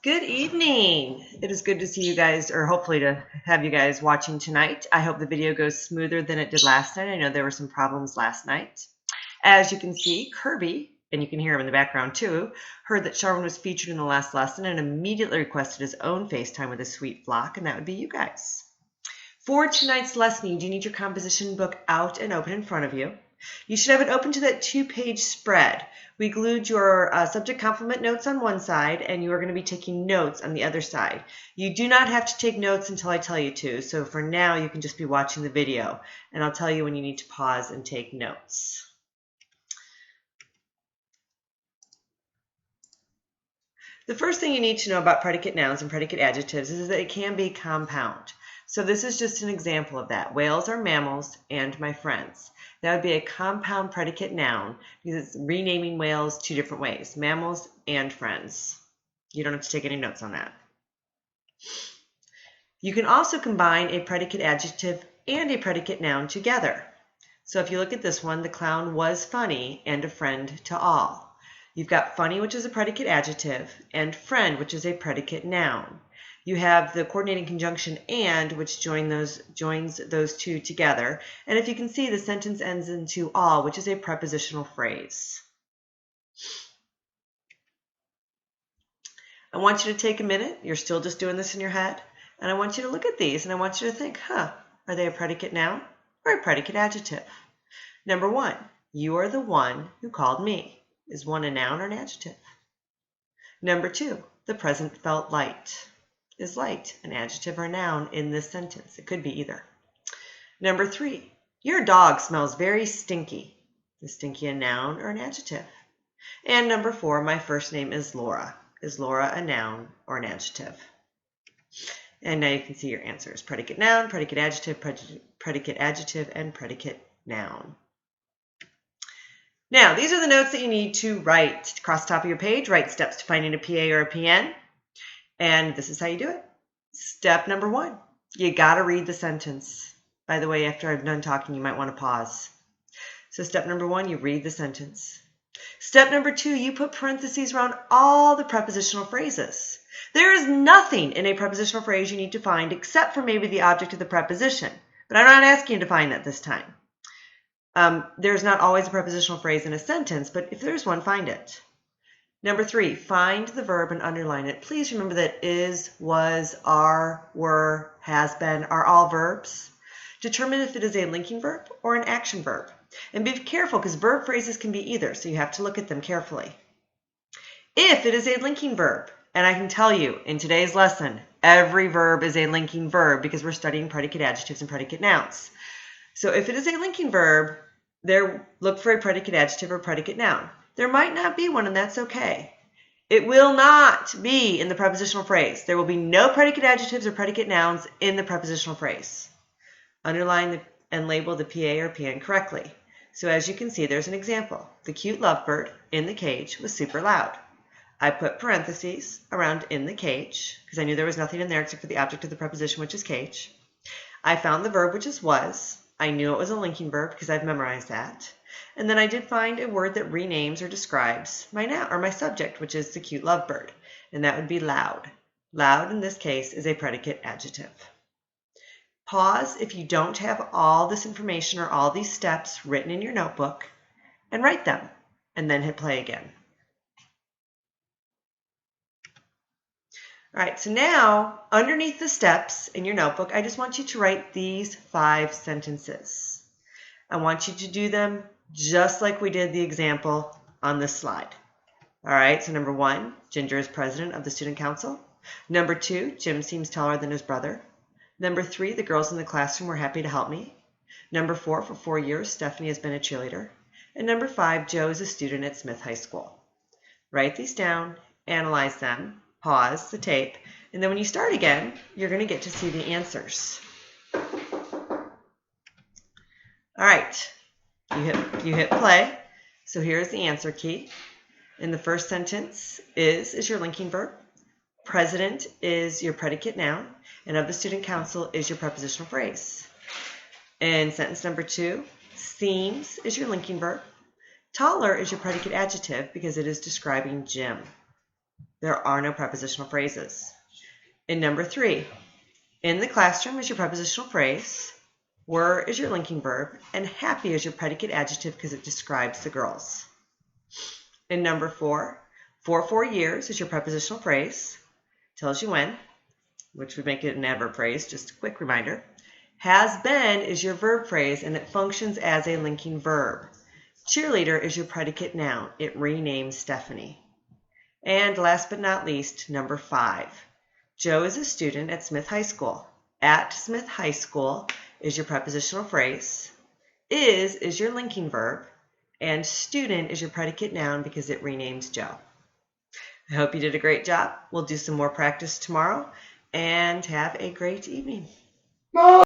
Good evening. It is good to see you guys, or hopefully to have you guys watching tonight. I hope the video goes smoother than it did last night. I know there were some problems last night. As you can see, Kirby, and you can hear him in the background too, heard that Sharwin was featured in the last lesson and immediately requested his own FaceTime with his sweet flock, and that would be you guys. For tonight's lesson, you do need your composition book out and open in front of you. You should have it open to that 2-page spread. We glued your subject complement notes on one side, and you are going to be taking notes on the other side. You do not have to take notes until I tell you to, so for now you can just be watching the video, and I'll tell you when you need to pause and take notes. The first thing you need to know about predicate nouns and predicate adjectives is that it can be compound. So this is just an example of that. Whales are mammals and my friends. That would be a compound predicate noun because it's renaming whales two different ways, mammals and friends. You don't have to take any notes on that. You can also combine a predicate adjective and a predicate noun together. So if you look at this one, the clown was funny and a friend to all. You've got funny, which is a predicate adjective, and friend, which is a predicate noun. You have the coordinating conjunction and, which joins those two together. And if you can see, the sentence ends into all, which is a prepositional phrase. I want you to take a minute. You're still just doing this in your head. And I want you to look at these, and I want you to think, are they a predicate noun or a predicate adjective? Number one, you are the one who called me. Is one a noun or an adjective? Number two, the president felt light. Is light an adjective or a noun in this sentence? It could be either. Number three, your dog smells very stinky. Is stinky a noun or an adjective? And number four, my first name is Laura. Is Laura a noun or an adjective? And now you can see your answers. Predicate noun, predicate adjective, and predicate noun. Now, these are the notes that you need to write. Across the top of your page, write steps to finding a PA or a PN. And this is how you do it. Step number one, you got to read the sentence. By the way, after I'm done talking, you might want to pause. So step number one, you read the sentence. Step number two, you put parentheses around all the prepositional phrases. There is nothing in a prepositional phrase you need to find except for maybe the object of the preposition. But I'm not asking you to find that this time. There's not always a prepositional phrase in a sentence, but if there's one, find it. Number three, find the verb and underline it. Please remember that is, was, are, were, has been are all verbs. Determine if it is a linking verb or an action verb. And be careful because verb phrases can be either, so you have to look at them carefully. If it is a linking verb, and I can tell you in today's lesson, every verb is a linking verb because we're studying predicate adjectives and predicate nouns. So if it is a linking verb, look for a predicate adjective or predicate noun. There might not be one, and that's okay. It will not be in the prepositional phrase. There will be no predicate adjectives or predicate nouns in the prepositional phrase. Underline and label the PA or PN correctly. So as you can see, there's an example. The cute lovebird in the cage was super loud. I put parentheses around in the cage because I knew there was nothing in there except for the object of the preposition, which is cage. I found the verb, which is was. I knew it was a linking verb because I've memorized that. And then I did find a word that renames or describes my noun or my subject, which is the cute lovebird. And that would be loud. Loud in this case is a predicate adjective. Pause if you don't have all this information or all these steps written in your notebook and write them, and then hit play again. All right, so now underneath the steps in your notebook, I just want you to write these 5 sentences. I want you to do them just like we did the example on this slide. All right, so number 1, Ginger is president of the student council. Number 2, Jim seems taller than his brother. Number 3, the girls in the classroom were happy to help me. Number 4, for 4 years, Stephanie has been a cheerleader. And number 5, Joe is a student at Smith High School. Write these down, analyze them, pause the tape, and then when you start again, you're going to get to see the answers. All right, you hit play. So here's the answer key. In the first sentence, is your linking verb. President is your predicate noun, and of the student council is your prepositional phrase. In sentence number 2, seems is your linking verb. Taller is your predicate adjective because it is describing Jim. There are no prepositional phrases. In number 3, in the classroom is your prepositional phrase, were is your linking verb, and happy is your predicate adjective because it describes the girls. In number 4, for 4 years is your prepositional phrase, tells you when, which would make it an adverb phrase, just a quick reminder. Has been is your verb phrase, and it functions as a linking verb. Cheerleader is your predicate noun. It renames Stephanie. And last but not least, number 5. Joe is a student at Smith High School. At Smith High School is your prepositional phrase. Is your linking verb. And student is your predicate noun because it renames Joe. I hope you did a great job. We'll do some more practice tomorrow. And have a great evening.